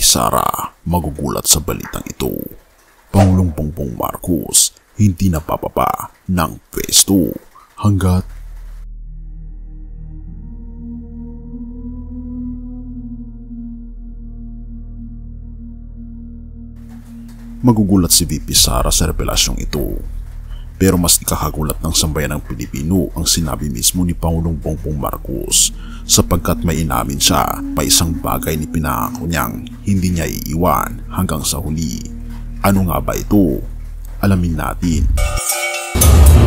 Sara magugulat sa balitang ito. Pangulong Bongbong Marcos hindi napapapa ng pwesto hanggat magugulat si VP Sara sa revelasyong ito. Pero mas ikakagulat ng sambayan ng Pilipino ang sinabi mismo ni Pangulong Bongbong Marcos sapagkat may inamin siya pa isang bagay ni pinangako niyang hindi niya iiwan hanggang sa huli. Ano nga ba ito? Alamin natin.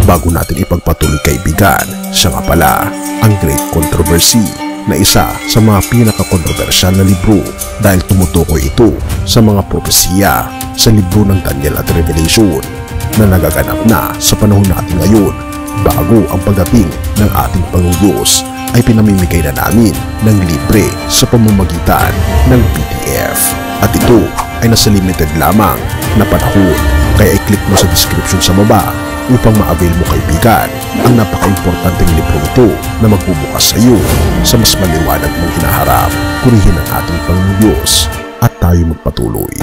Bago natin ipagpatuloy kaibigan, siya nga pala ang Great Controversy na isa sa mga pinaka-kontrobersyal na libro dahil tumutukoy ito sa mga propesiya sa libro ng Daniel at Revelation na nagaganap na sa panahon natin ngayon bago ang pagdating ng ating Panginoong Diyos ay pinamimigay na namin ng libre sa pamamagitan ng PDF at ito ay nasa limited lamang na panahon kaya i-click mo sa description sa baba upang ma-avail mo kaibigan ang napaka-importanteng libro ito na magbubukas sa iyo sa mas maliwanag mong hinaharap. Purihin ang ating Panginoong Diyos at tayo magpatuloy.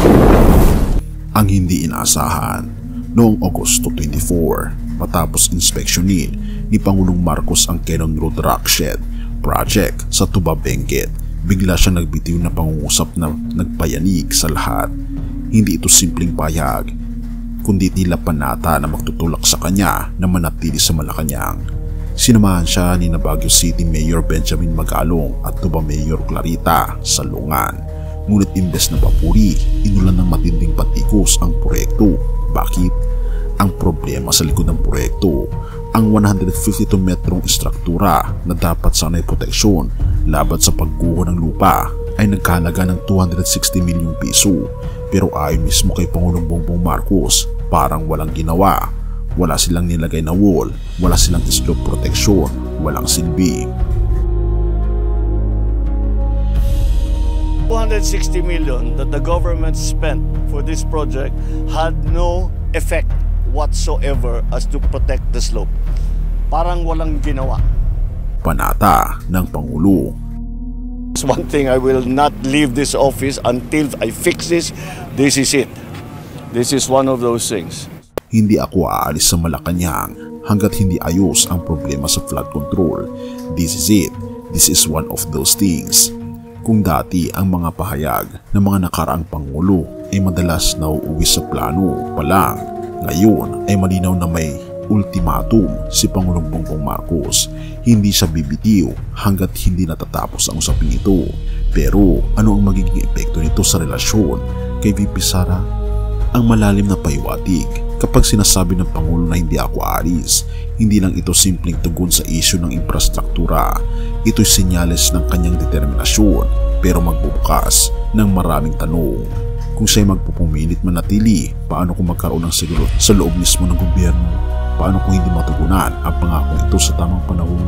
Ang hindi inaasahan. Noong Agosto 24, matapos inspeksyonin ni Pangulong Marcos ang Cannon Road Rockshed project sa Tuba, Benguet, bigla siya nagbitiw na pangungusap na nagpayanig sa lahat. Hindi ito simpleng payag, kundi tila panata na magtutulak sa kanya na manatili sa Malacanang. Sinamahan siya ni Baguio City Mayor Benjamin Magalong at Tuba Mayor Clarita Salungan. Ngunit imbes na papuri, inulan ng matinding patikos ang proyekto. Bakit? Ang problema sa likod ng proyekto, ang 152 metrong istruktura na dapat sana'y proteksyon laban sa pagguho ng lupa ay nagkahalaga ng 260 milyong piso. Pero ayon mismo kay Pangulong Bongbong Marcos, parang walang ginawa. Wala silang nilagay na wall, wala silang slope proteksyon, walang silbi. 260 million that the government spent for this project had no effect whatsoever as to protect the slope. Parang walang ginawa. Panata ng Pangulo. One thing, I will not leave this office until I fix this. This is it. This is one of those things. Hindi ako aalis sa Malacanang hanggat hindi ayos ang problema sa flood control. This is it. This is one of those things. Kung dati ang mga pahayag ng mga nakaraang Pangulo ay madalas nauuwi sa plano pa lang, ngayon ay malinaw na may ultimatum si Pangulong Bongbong Marcos. Hindi siya bibitiw hanggat hindi natatapos ang usaping ito. Pero ano ang magiging epekto nito sa relasyon kay VP Sara? Ang malalim na pahiwatig kapag sinasabi ng Pangulo na hindi ako aalis, hindi lang ito simpleng tugon sa isyu ng infrastruktura. Ito'y senyales ng kanyang determinasyon pero magbubukas ng maraming tanong. Kung siya'y magpupumilit manatili, paano kung magkaroon ng siguro sa loob mismo ng gobyerno? Paano kung hindi matugunan ang pangakong ito sa tamang panahon?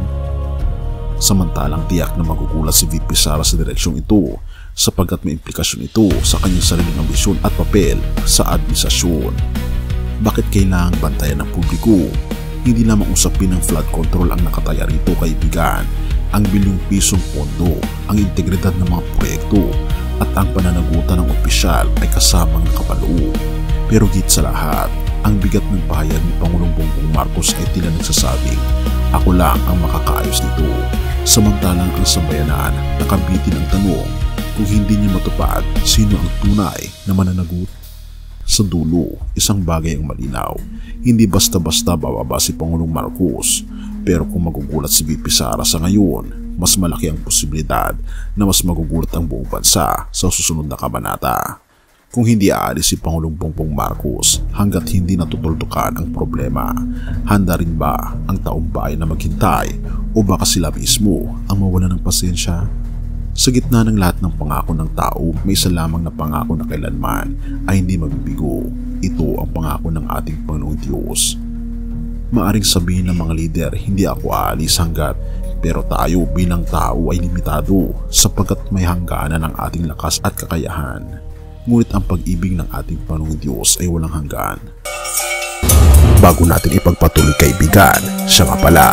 Samantalang tiyak na magugulat si VP Sara sa direksyong ito sapagkat may implikasyon ito sa kanyang sariling ambisyon at papel sa administrasyon. Bakit kailangang bantayan ng publiko? Hindi lamang usapin ng flood control ang nakataya rito, kaibigan. Ang bilyong pisong pondo, ang integridad ng mga proyekto at ang pananagutan ng opisyal ay kasamang nakapaloob. Pero higit sa lahat, ang bigat ng pahayag ni Pangulong Bongbong Marcos ay tila nagsasabing, ako lang ang makakaayos nito. Samantalang ang sambayanan nakabitin ang tanong, kung hindi niya matupad, sino ang tunay na mananagot? Sa dulo, isang bagay ang malinaw, hindi basta-basta bababa si Pangulong Marcos. Pero kung magugulat si VP Sara sa ngayon, mas malaki ang posibilidad na mas magugulat ang buong bansa sa susunod na kabanata. Kung hindi aalis si Pangulong Bongbong Marcos hanggat hindi natutuldukan ang problema, handa rin ba ang taong bayan na maghintay o baka sila mismo ang mawala ng pasensya? Sa gitna ng lahat ng pangako ng tao, may isa lamang na pangako na kailanman ay hindi mabibigo. Ito ang pangako ng ating Panginoong Diyos. Maaring sabihin ng mga lider, hindi ako aalis hanggat, pero tayo bilang tao ay limitado sapagkat may hangganan ng ating lakas at kakayahan. Ngunit ang pag-ibig ng ating Panginoong Diyos ay walang hanggan. Bago natin ipagpatuloy kaibigan, siya nga pala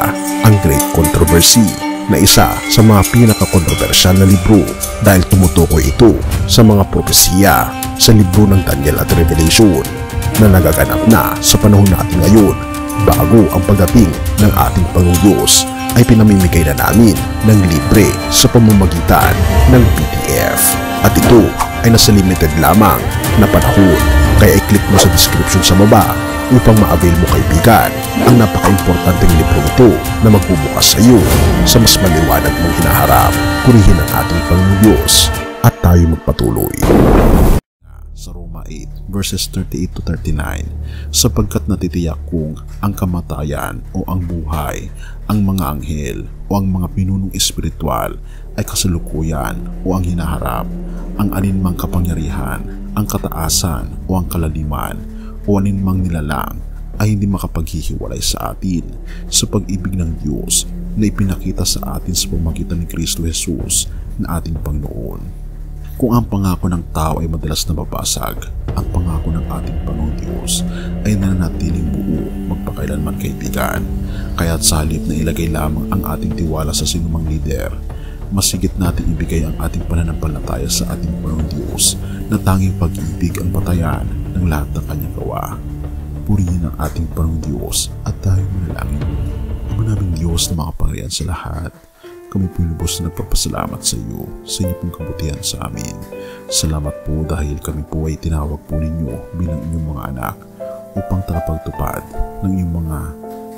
ang Great Controversy na isa sa mga pinakakontrobersyal na libro dahil tumutukoy ito sa mga propesiya sa libro ng Daniel at Revelation na nagaganap na sa panahon natin ngayon bago ang pagdating ng ating Panginoong Diyos ay pinamimigay na namin ng libre sa pamamagitan ng PDF at ito ay nasa limited lamang na panahon kaya i-click mo sa description sa baba upang ma-avail mo kaibigan ang napaka-importanteng libro ito na magbubukas sa iyo sa mas maliwanag mong hinaharap. Purihin ang ating Panginoong Diyos at tayo magpatuloy. Sa Roma 8 verses 38 to 39, sapagkat natitiyak kong ang kamatayan o ang buhay, ang mga anghel o ang mga pinunong espiritual ay kasalukuyan o ang hinaharap, ang aninmang kapangyarihan, ang kataasan o ang kalaliman o aninmang nilalang ay hindi makapaghihiwalay sa atin sa pag-ibig ng Diyos na ipinakita sa atin sa pamamagitan ni Kristo Jesus na ating Panginoon. Kung ang pangako ng tao ay madalas nababasag, ang pangako ng ating Panginoong Diyos ay nananatiling buo magpakailanman kaibigan. Kaya't sa halip na ilagay lamang ang ating tiwala sa sinumang lider, masigit natin ibigay ang ating pananampalataya sa ating Panginoong Diyos na tanging pag-ibig ang batayan ng lahat ng kanyang gawa. Purihin ang ating Panginoong Diyos at tayo manalangin. Ama naming Diyos na makapangyarihan sa lahat, kami po lubos na nagpapasalamat sa iyo sa inyong pong kabutihan sa amin. Salamat po dahil kami po ay tinawag po ninyo bilang inyong mga anak upang takapagtupad ng inyong mga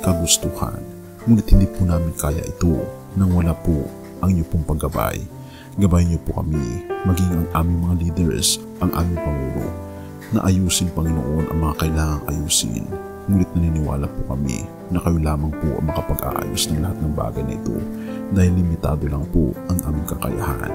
kagustuhan. Ngunit hindi po namin kaya ito nang wala po ang inyong pong paggabay. Gabayan niyo po kami, maging ang aming mga leaders, ang aming Pangulo, na ayusin, Panginoon, ang mga kailangang ayusin. Ngunit naniniwala po kami na kayo lamang po ang makapag-aayos ng lahat ng bagay na ito dahil limitado lang po ang aming kakayahan.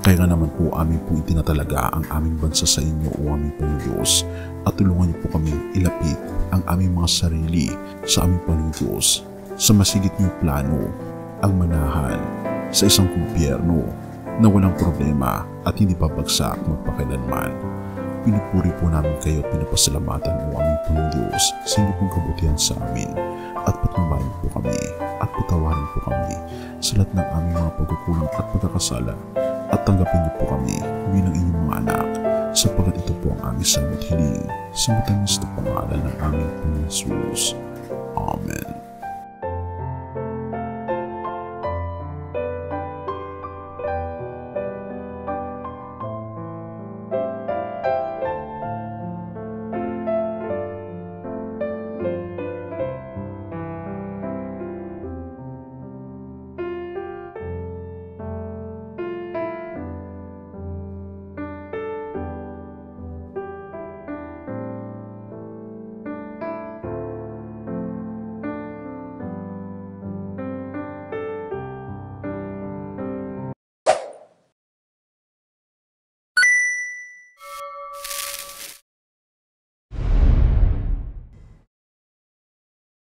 Kaya nga naman po amin po itinatalaga ang aming bansa sa inyo o aming Panginoon Diyos at tulungan niyo po kami ilapit ang aming mga sarili sa aming Panginoon Diyos sa masigit niyong plano, ang manahan sa isang kumpyerno na walang problema at hindi babagsak magpakailanman. Pinupuri po namin kayo at pinapasalamatan o aming Panginoon Diyos sa inyong pong kabutihan sa amin at patnubayan po kami at patawarin po kami sa lahat ng aming mga pagkukulang at pagkakasala at tanggapin niyo po kami bilang inyong mga anak sapagkat ito po ang aming salamat hiling sa matamis na pangalan ng aming Panginoon Jesus. Amen.